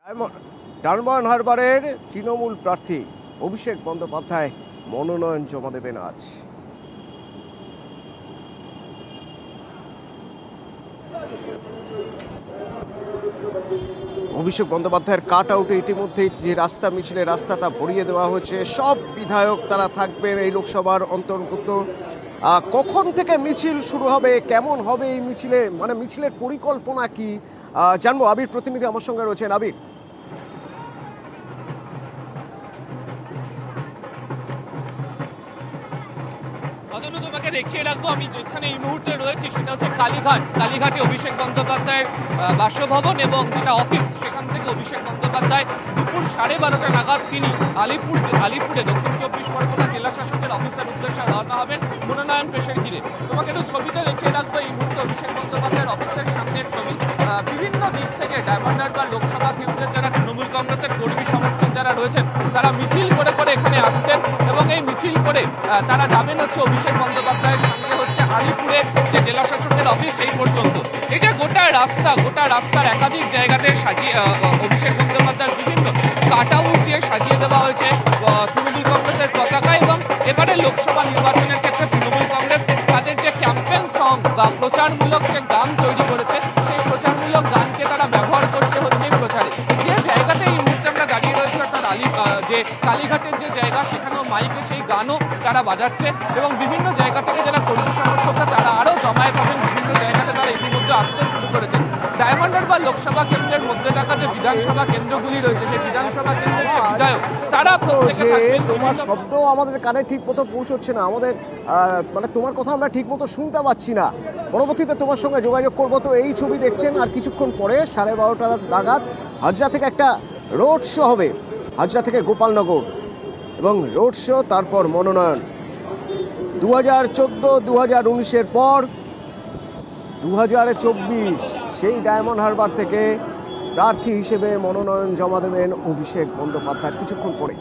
Diamond হারবারের তৃণমূল প্রার্থী অভিষেক বন্দ্যোপাধ্যায় মনোনয়ন জমা দেবেন আজ। অভিষেক বন্দ্যোপাধ্যায়ের কাট আউটে ইতিমধ্যেই যে রাস্তা মিছিলের রাস্তা তা ভরিয়ে দেওয়া হয়েছে। সব বিধায়ক তারা থাকবেন এই লোকসভার অন্তর্ভুক্ত। কখন থেকে মিছিল শুরু হবে, কেমন হবে এই মিছিলে, মানে মিছিলের পরিকল্পনা কি জানবো। আবির প্রতিনিধি আমার সঙ্গে রয়েছেন। আবির, তোমাকে দেখিয়ে রাখবো আমি যেখানে এই মুহূর্তে রয়েছি সেটা হচ্ছে কালীঘাটে অভিষেক বন্দ্যোপাধ্যায়ের বাসভবন এবং যেটা অফিস, সেখান থেকে অভিষেক বন্দ্যোপাধ্যায় দুপুর 12:30 নাগাদ তিনি আলিপুরে দক্ষিণ 24 পরগনা জেলা শাসকের অফিসের উদ্দেশ্যে রওনা হবেন মনোনয়ন পেশের ঘিরে। তোমাকে একটু ছবিতে দেখিয়ে রাখবো এই মুহূর্তে অভিষেক বন্দ্যোপাধ্যায়ের অফিসের সামনের ছবি। বিভিন্ন দিক থেকে ডায়মন্ড হারবার লোকসভা কেন্দ্রের যারা তৃণমূল কংগ্রেসের কর্মী সমর্থক যারা রয়েছেন তারা মিছিল করে করে এখানে আসছেন এবং এই মিছিল করে তারা যাবেন হচ্ছে অভিষেক বন্দ্যোপাধ্যায়ের সঙ্গে হচ্ছে আলিপুরে যে জেলা শাসকের অফিস সেই পর্যন্ত। এটা গোটা রাস্তার একাধিক জায়গাতে সাজিয়ে অভিষেক বন্দ্যোপাধ্যায়ের বিভিন্ন কাট আউট দিয়ে সাজিয়ে দেওয়া হয়েছে তৃণমূল কংগ্রেসের পতাকা। এবং এবারে লোকসভা নির্বাচনের ক্ষেত্রে তৃণমূল কংগ্রেস তাদের যে ক্যাম্পেইন সং বা প্রচারমূলক যে গান তৈরি করেছে সেই প্রচারমূলক গানকে তারা ব্যবহার করতে হচ্ছে এই প্রচারে। যে জায়গাতে এই মুহূর্তে আমরা দাঁড়িয়ে রয়েছি অর্থাৎ যে কালীঘাটের যে জায়গা, সেখানেও মাইকে সেই গানও তারা বাজাচ্ছে এবং বিভিন্ন জায়গা থেকে যারা কর্মী সমর্থকরা তারা আরও জমায়েত হবেন, বিভিন্ন জায়গাতে তারা ইতিমধ্যে আসতে শুরু করেছেন। ডায়মন্ড হারবার লোকসভা কেন্দ্রের মধ্যে থাকা যে বিধানসভা কেন্দ্রগুলি রয়েছে সেই বিধানসভা কেন্দ্রের যে বিধায়ক তারা তোমার শব্দ আমাদের কানে ঠিক মতো পৌঁছচ্ছে না, আমাদের মানে তোমার কথা আমরা ঠিক মতো শুনতে পাচ্ছি না। পরবর্তীতে তোমার সঙ্গে যোগাযোগ করবো। তো এই ছবি দেখছেন, আর কিছুক্ষণ পরে 12:30 নাগাদ হাজরা থেকে একটা রোড শো হবে, হাজরা থেকে গোপালনগর, এবং রোড শো তারপর মনোনয়ন। 2014-2019-এর পর 2024 সেই ডায়মন্ড হারবার থেকে প্রার্থী হিসেবে মনোনয়ন জমা দেবেন অভিষেক বন্দ্যোপাধ্যায় কিছুক্ষণ পরে।